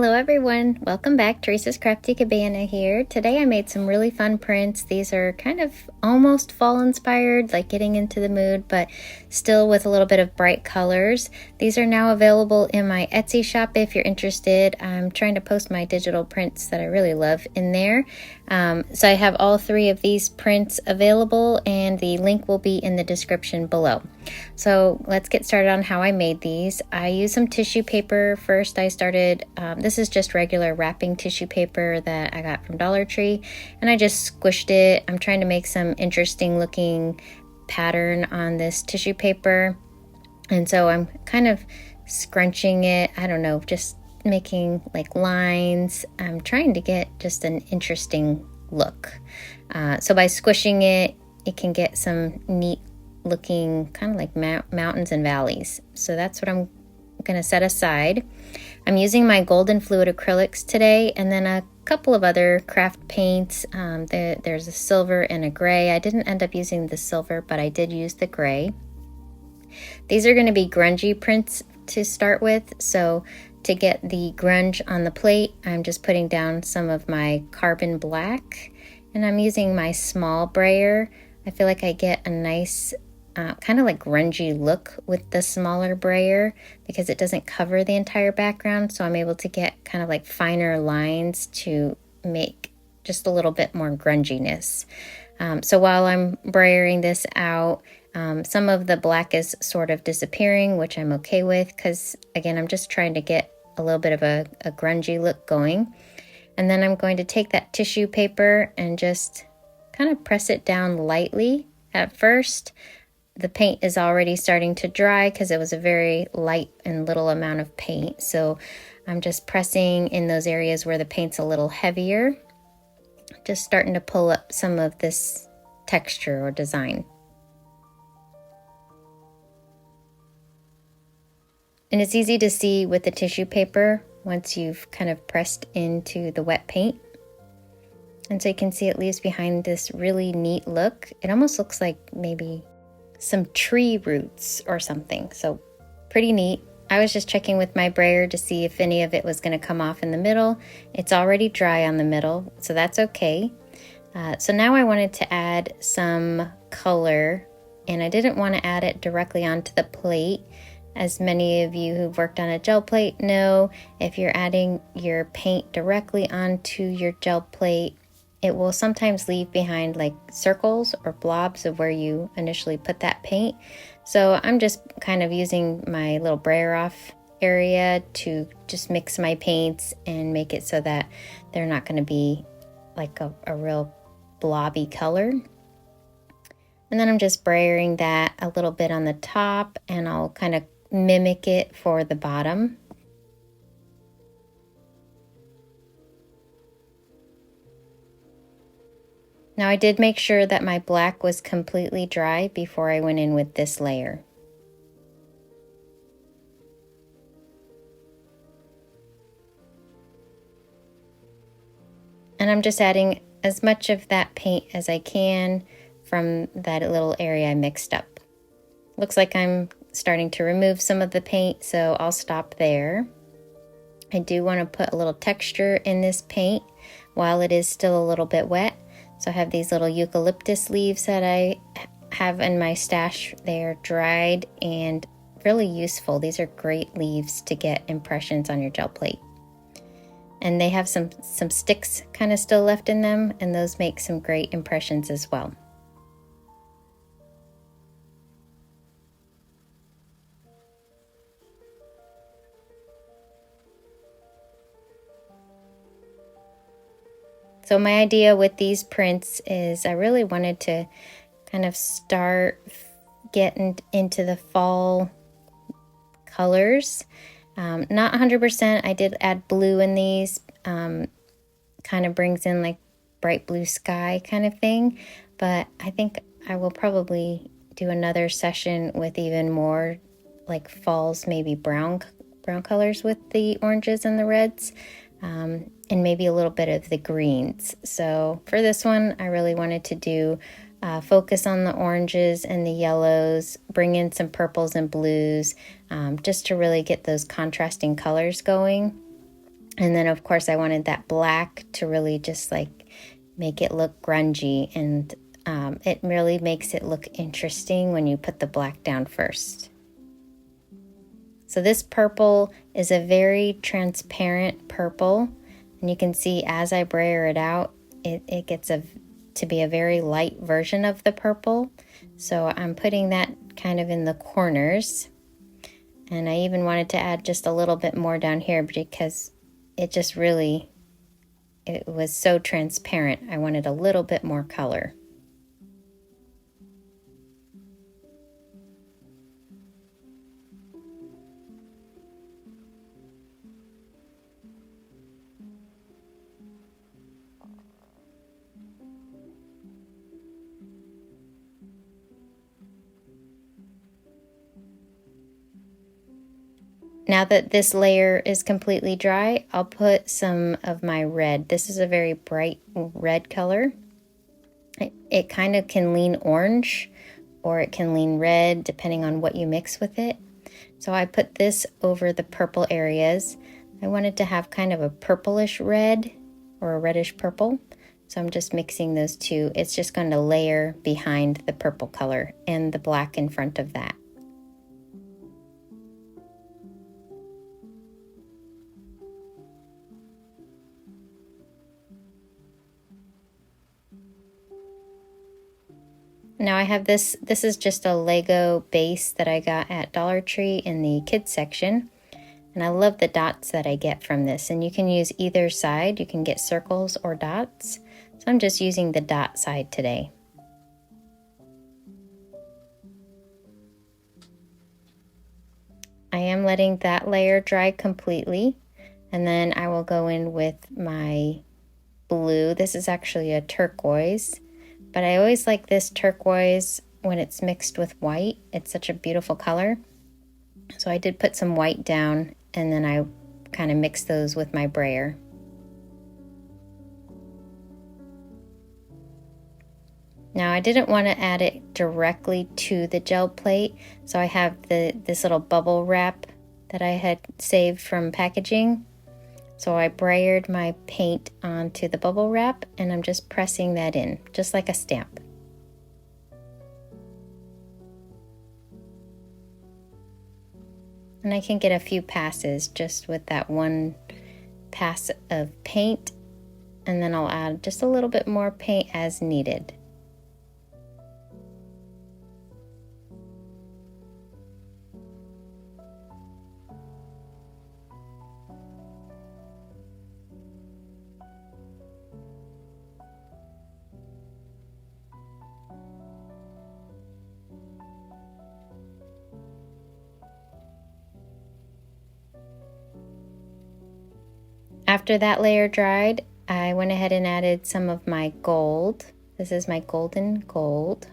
Hello everyone, welcome back. Teresa's Crafty Cabana here. Today I made some really fun prints. These are kind of almost fall inspired, like getting into the mood, but still with a little bit of bright colors. These are now available in my Etsy shop if you're interested. I'm trying to post my digital prints that I really love in there. So I have all three of these prints available and the link will be in the description below. So let's get started on how I made these. I used some tissue paper first. I started, this is just regular wrapping tissue paper that I got from Dollar Tree, and I just squished it. I'm trying to make some interesting looking pattern on this tissue paper, and so I'm kind of scrunching it. I don't know, just making like lines. I'm trying to get just an interesting look. So by squishing it, it can get some neat looking kind of like mountains and valleys. So that's what I'm going to set aside. I'm using my Golden Fluid Acrylics today, and then a couple of other craft paints. There's a silver and a gray. I didn't end up using the silver, but I did use the gray. These are going to be grungy prints to start with. So to get the grunge on the plate, I'm just putting down some of my carbon black, and I'm using my small brayer. I feel like I get a nice kind of like grungy look with the smaller brayer because it doesn't cover the entire background, so I'm able to get kind of like finer lines to make just a little bit more grunginess. So while I'm brayering this out, some of the black is sort of disappearing, which I'm okay with because again, I'm just trying to get a little bit of a grungy look going. And then I'm going to take that tissue paper and just kind of press it down lightly at first. The paint is already starting to dry because it was a very light and little amount of paint. So I'm just pressing in those areas where the paint's a little heavier, just starting to pull up some of this texture or design. And it's easy to see with the tissue paper once you've kind of pressed into the wet paint. And so you can see it leaves behind this really neat look. It almost looks like maybe some tree roots or something. So pretty neat. I was just checking with my brayer to see if any of it was going to come off in the middle. It's already dry on the middle, so that's okay. So now I wanted to add some color, and I didn't want to add it directly onto the plate. As many of you who've worked on a gel plate know, if you're adding your paint directly onto your gel plate, it will sometimes leave behind like circles or blobs of where you initially put that paint. So I'm just kind of using my little brayer off area to just mix my paints and make it so that they're not going to be like a real blobby color. And then I'm just brayering that a little bit on the top, and I'll kind of mimic it for the bottom. Now I did make sure that my black was completely dry before I went in with this layer. And I'm just adding as much of that paint as I can from that little area I mixed up. Looks like I'm starting to remove some of the paint, so I'll stop there. I do want to put a little texture in this paint while it is still a little bit wet. So I have these little eucalyptus leaves that I have in my stash. They're dried and really useful. These are great leaves to get impressions on your gel plate. And they have some sticks kind of still left in them, and those make some great impressions as well. So my idea with these prints is I really wanted to kind of start getting into the fall colors. Not 100%. I did add blue in these. Kind of brings in like bright blue sky kind of thing. But I think I will probably do another session with even more like falls, maybe brown colors with the oranges and the reds. And maybe a little bit of the greens. So for this one, I really wanted to do focus on the oranges and the yellows, bring in some purples and blues, just to really get those contrasting colors going. And then of course I wanted that black to really just like make it look grungy, and it really makes it look interesting when you put the black down first. So this purple is a very transparent purple, and you can see as I brayer it out, it gets to be a very light version of the purple. So I'm putting that kind of in the corners, and I even wanted to add just a little bit more down here because it just really, it was so transparent. I wanted a little bit more color. Now that this layer is completely dry, I'll put some of my red. This is a very bright red color. It kind of can lean orange or it can lean red depending on what you mix with it. So I put this over the purple areas. I wanted to have kind of a purplish red or a reddish purple. So I'm just mixing those two. It's just going to layer behind the purple color and the black in front of that. Now I have this is just a Lego base that I got at Dollar Tree in the kids section. And I love the dots that I get from this. And you can use either side. You can get circles or dots. So I'm just using the dot side today. I am letting that layer dry completely. And then I will go in with my blue. This is actually a turquoise. But I always like this turquoise when it's mixed with white. It's such a beautiful color. So I did put some white down, and then I kind of mixed those with my brayer. Now I didn't want to add it directly to the gel plate, so I have this little bubble wrap that I had saved from packaging. So I brayered my paint onto the bubble wrap, and I'm just pressing that in, just like a stamp. And I can get a few passes just with that one pass of paint, and then I'll add just a little bit more paint as needed. After that layer dried, I went ahead and added some of my gold. This is my golden gold.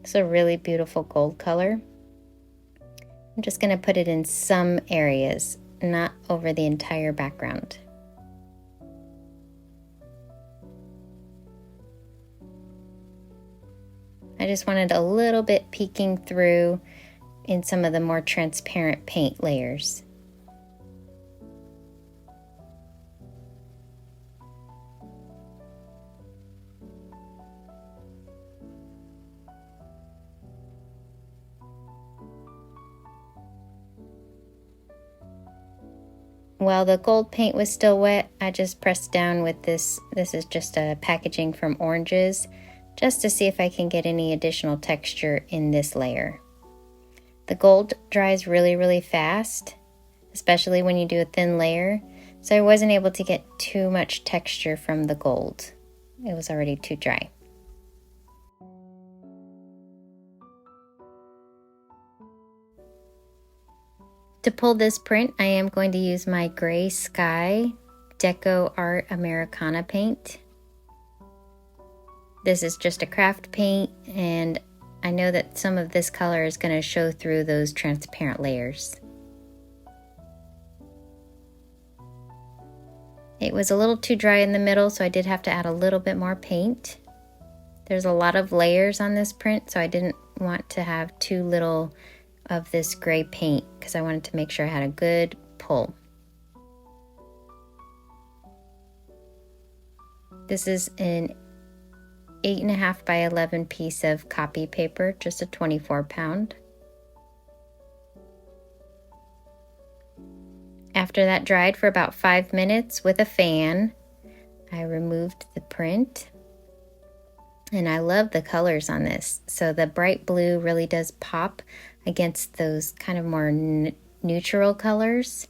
It's a really beautiful gold color. I'm just going to put it in some areas, not over the entire background. I just wanted a little bit peeking through in some of the more transparent paint layers. While the gold paint was still wet, I just pressed down with this. This is just a packaging from oranges, just to see if I can get any additional texture in this layer. The gold dries really, really fast, especially when you do a thin layer, so I wasn't able to get too much texture from the gold. It was already too dry. To pull this print, I am going to use my Gray Sky DecoArt Americana paint. This is just a craft paint, and I know that some of this color is going to show through those transparent layers. It was a little too dry in the middle, so I did have to add a little bit more paint. There's a lot of layers on this print, so I didn't want to have too little of this gray paint because I wanted to make sure I had a good pull. This is an 8.5 by 11 piece of copy paper, just a 24 pound. After that dried for about 5 minutes with a fan, I removed the print. And I love the colors on this. So the bright blue really does pop against those kind of more neutral colors.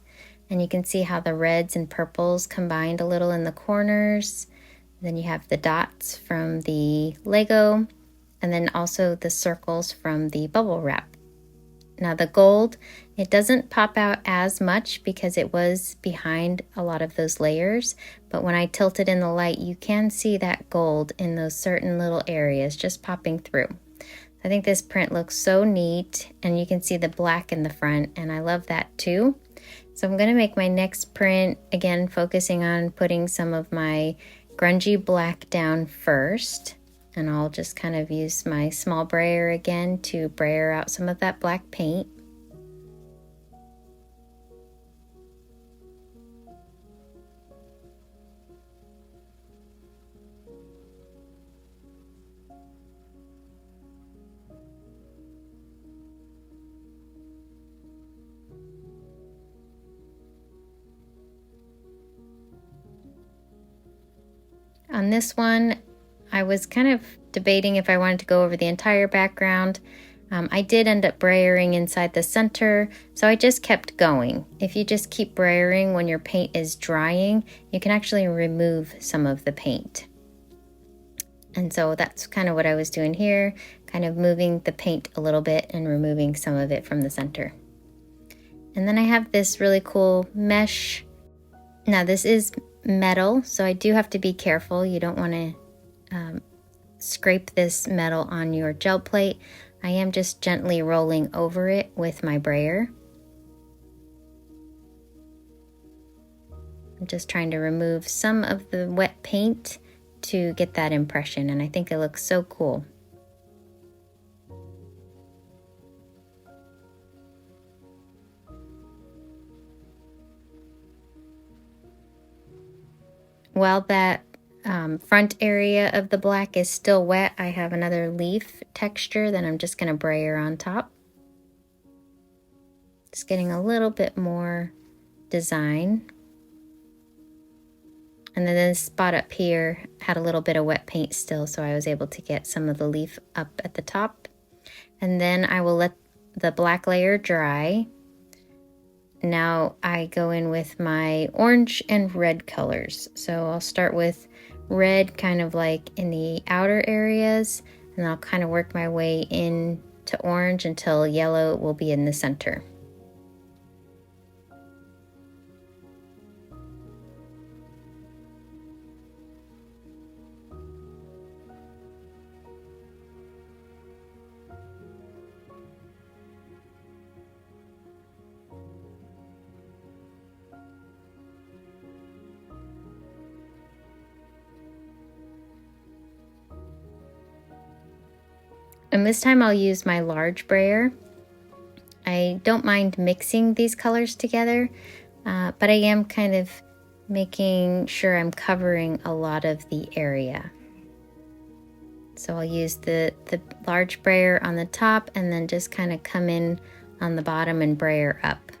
And you can see how the reds and purples combined a little in the corners. Then you have the dots from the Lego, and then also the circles from the bubble wrap. Now the gold, it doesn't pop out as much because it was behind a lot of those layers, but when I tilt it in the light, you can see that gold in those certain little areas just popping through. I think this print looks so neat, and you can see the black in the front, and I love that too. So I'm going to make my next print, again focusing on putting some of my grungy black down first. And I'll just kind of use my small brayer again to brayer out some of that black paint. On this one, I was kind of debating if I wanted to go over the entire background. I did end up brayering inside the center, so I just kept going. If you just keep brayering when your paint is drying, you can actually remove some of the paint. And so that's kind of what I was doing here, kind of moving the paint a little bit and removing some of it from the center. And then I have this really cool mesh. Now this is metal, so I do have to be careful. You don't want to scrape this metal on your gel plate. I am just gently rolling over it with my brayer. I'm just trying to remove some of the wet paint to get that impression, and I think it looks so cool. While that front area of the black is still wet, I have another leaf texture that I'm just going to brayer on top. Just getting a little bit more design. And then this spot up here had a little bit of wet paint still, so I was able to get some of the leaf up at the top. And then I will let the black layer dry. Now I go in with my orange and red colors. So I'll start with red kind of like in the outer areas, and I'll kind of work my way in to orange until yellow will be in the center. And this time I'll use my large brayer. I don't mind mixing these colors together, but I am kind of making sure I'm covering a lot of the area. So I'll use the large brayer on the top and then just kind of come in on the bottom and brayer up.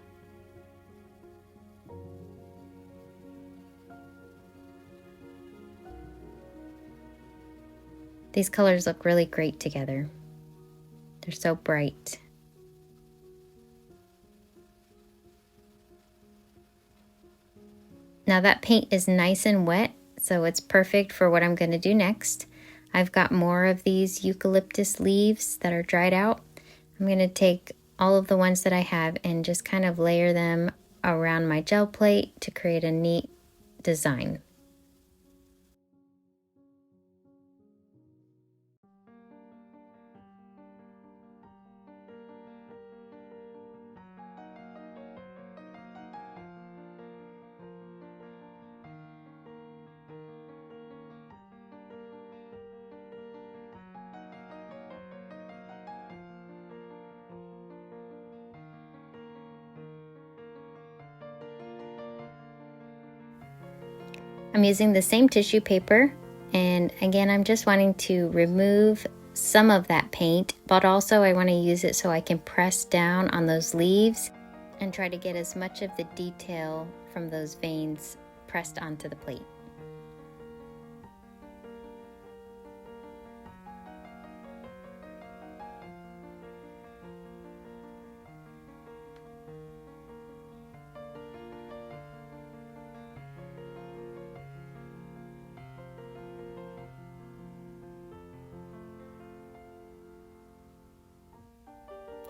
These colors look really great together. They're so bright. Now that paint is nice and wet, so it's perfect for what I'm going to do next. I've got more of these eucalyptus leaves that are dried out. I'm going to take all of the ones that I have and just kind of layer them around my gel plate to create a neat design. I'm using the same tissue paper, and again, I'm just wanting to remove some of that paint, but also I want to use it so I can press down on those leaves and try to get as much of the detail from those veins pressed onto the plate.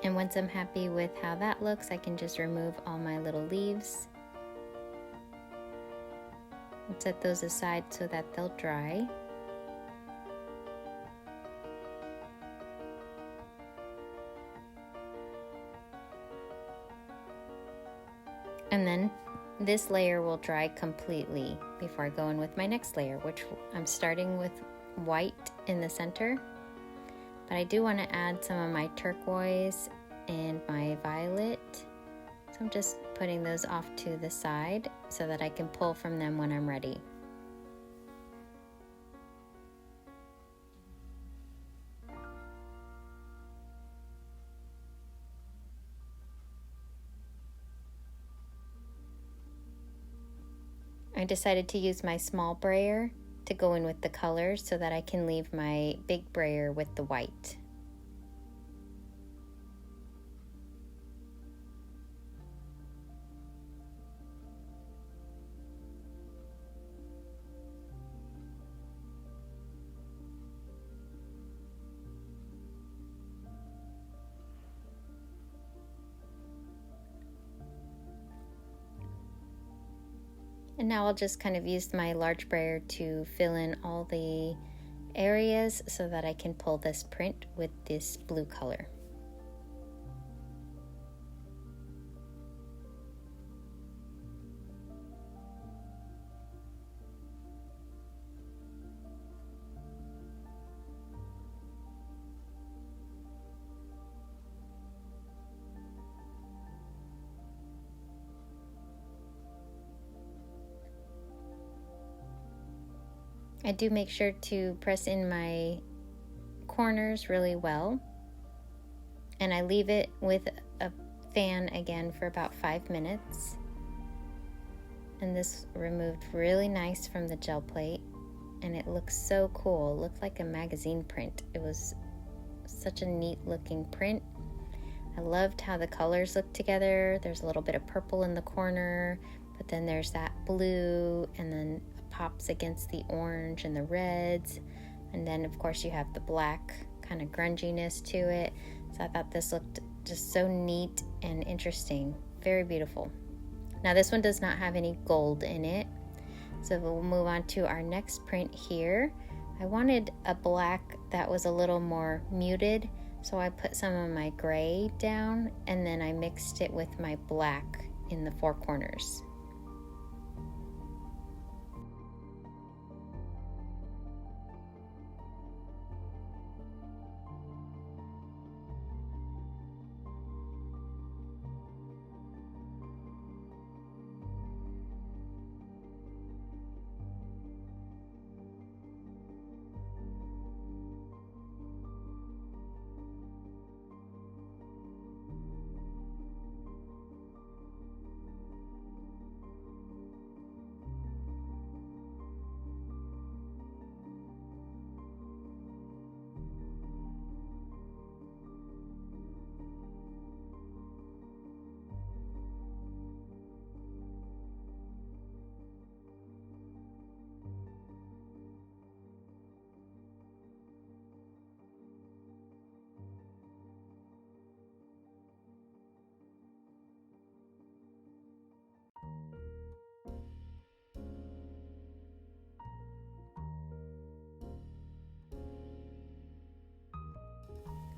And once I'm happy with how that looks, I can just remove all my little leaves and set those aside so that they'll dry. And then this layer will dry completely before I go in with my next layer, which I'm starting with white in the center. But I do want to add some of my turquoise and my violet. So I'm just putting those off to the side so that I can pull from them when I'm ready. I decided to use my small brayer to go in with the colors so that I can leave my big brayer with the white. And now I'll just kind of use my large brayer to fill in all the areas so that I can pull this print with this blue color. I do make sure to press in my corners really well, and I leave it with a fan again for about 5 minutes. And this removed really nice from the gel plate, and it looks so cool. It looked like a magazine print. It was such a neat looking print. I loved how the colors looked together. There's a little bit of purple in the corner, but then there's that blue, and then pops against the orange and the reds, and then of course you have the black kind of grunginess to it. So I thought this looked just so neat and interesting. Very beautiful. Now this one does not have any gold in it, so we'll move on to our next print here. I wanted a black that was a little more muted, so I put some of my gray down and then I mixed it with my black in the four corners.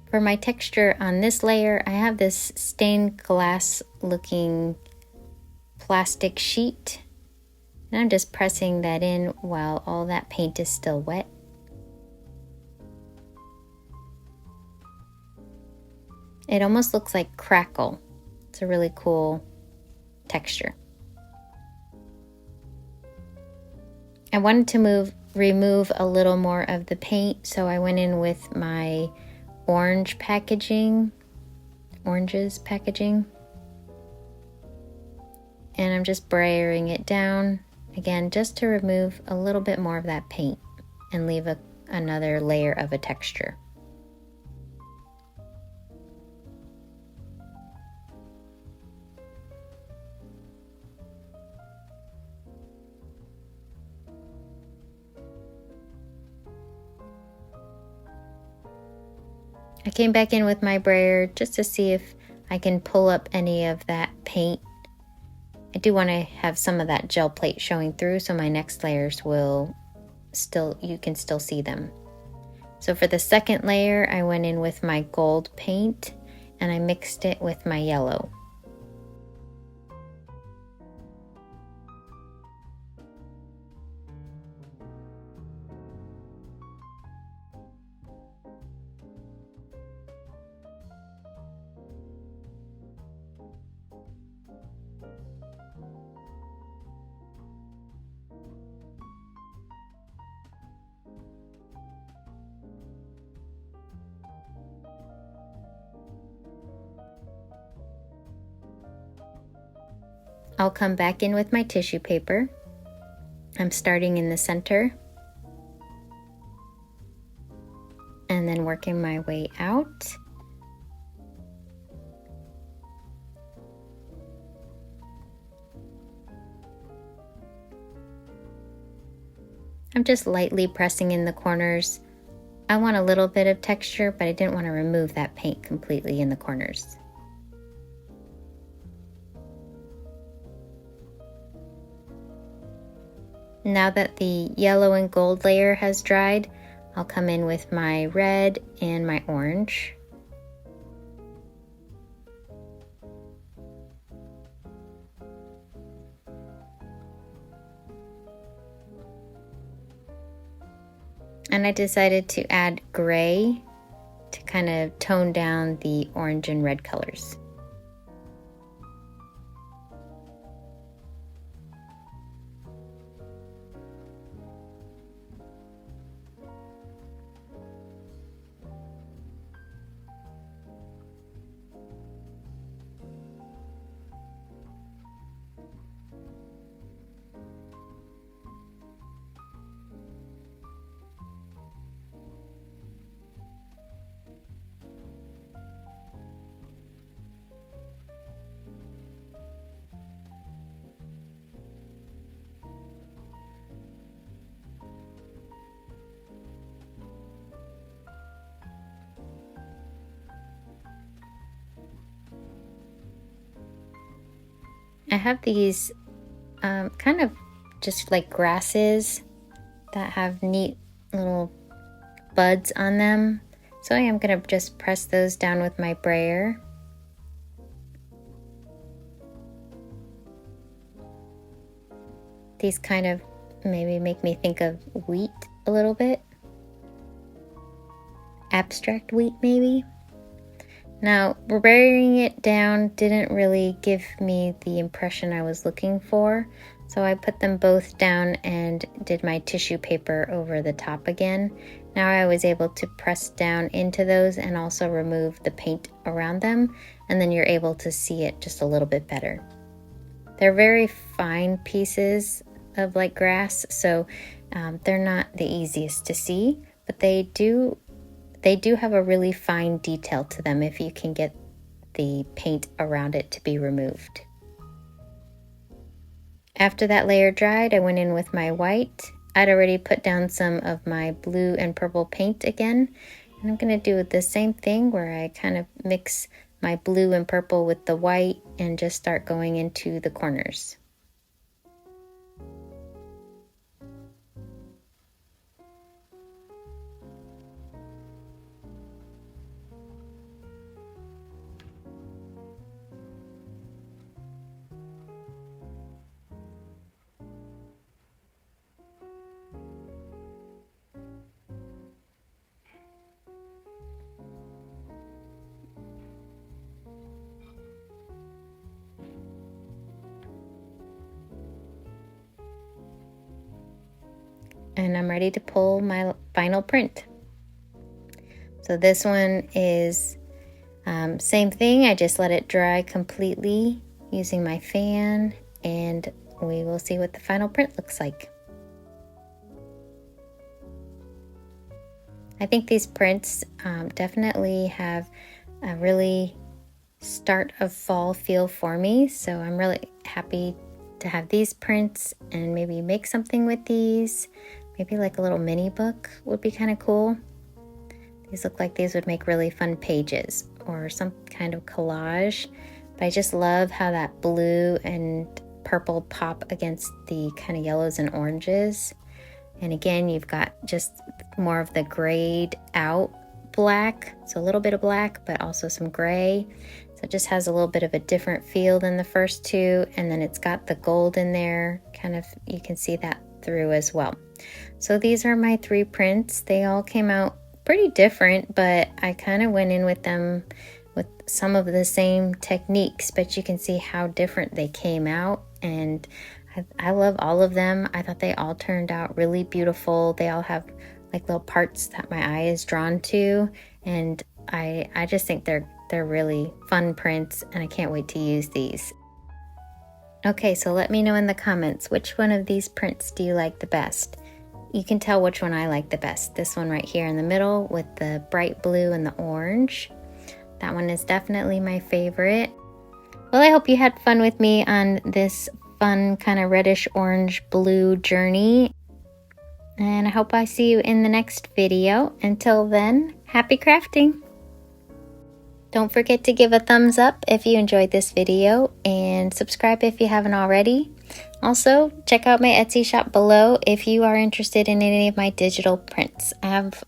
For my texture on this layer, I have this stained glass looking plastic sheet, and I'm just pressing that in while all that paint is still wet. It almost looks like crackle. It's a really cool texture. I wanted to remove a little more of the paint, so I went in with my oranges packaging, and I'm just brayering it down again just to remove a little bit more of that paint and leave another layer of a texture. I came back in with my brayer just to see if I can pull up any of that paint. I do want to have some of that gel plate showing through, so my next layers you can still see them. So for the second layer, I went in with my gold paint and I mixed it with my yellow. I'll come back in with my tissue paper. I'm starting in the center and then working my way out. I'm just lightly pressing in the corners. I want a little bit of texture, but I didn't want to remove that paint completely in the corners. Now that the yellow and gold layer has dried, I'll come in with my red and my orange. And I decided to add gray to kind of tone down the orange and red colors. I have these kind of just like grasses that have neat little buds on them. So I am going to just press those down with my brayer. These kind of maybe make me think of wheat a little bit. Abstract wheat maybe. Now, burying it down didn't really give me the impression I was looking for, so I put them both down and did my tissue paper over the top again. Now I was able to press down into those and also remove the paint around them, and then you're able to see it just a little bit better. They're very fine pieces of like grass, so they're not the easiest to see, but they do have a really fine detail to them if you can get the paint around it to be removed. After that layer dried, I went in with my white. I'd already put down some of my blue and purple paint again, and I'm going to do the same thing where I kind of mix my blue and purple with the white and just start going into the corners. and I'm ready to pull my final print. So this one is same thing, I just let it dry completely using my fan, and we will see what the final print looks like. I think these prints definitely have a really start of fall feel for me, so I'm really happy to have these prints and maybe make something with these. Maybe like a little mini book would be kind of cool. These look like these would make really fun pages or some kind of collage, but I just love how that blue and purple pop against the kind of yellows and oranges. And again, you've got just more of the grayed out black, so a little bit of black, but also some gray. So it just has a little bit of a different feel than the first two. And then it's got the gold in there, kind of, you can see that through as well. So these are my 3 prints. They all came out pretty different, but I kind of went in with them with some of the same techniques, but you can see how different they came out. And I love all of them. I thought they all turned out really beautiful. They all have like little parts that my eye is drawn to, and I just think they're really fun prints, and I can't wait to use these. Okay, so let me know in the comments, which one of these prints do you like the best? You can tell which one I like the best. This one right here in the middle with the bright blue and the orange. That one is definitely my favorite. Well, I hope you had fun with me on this fun kind of reddish orange blue journey, and I hope I see you in the next video. Until then, happy crafting! Don't forget to give a thumbs up if you enjoyed this video, and subscribe if you haven't already. Also, check out my Etsy shop below if you are interested in any of my digital prints. I have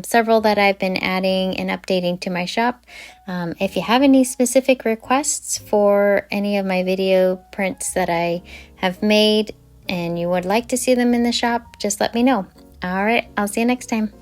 several that I've been adding and updating to my shop. If you have any specific requests for any of my video prints that I have made and you would like to see them in the shop, just let me know. All right, I'll see you next time.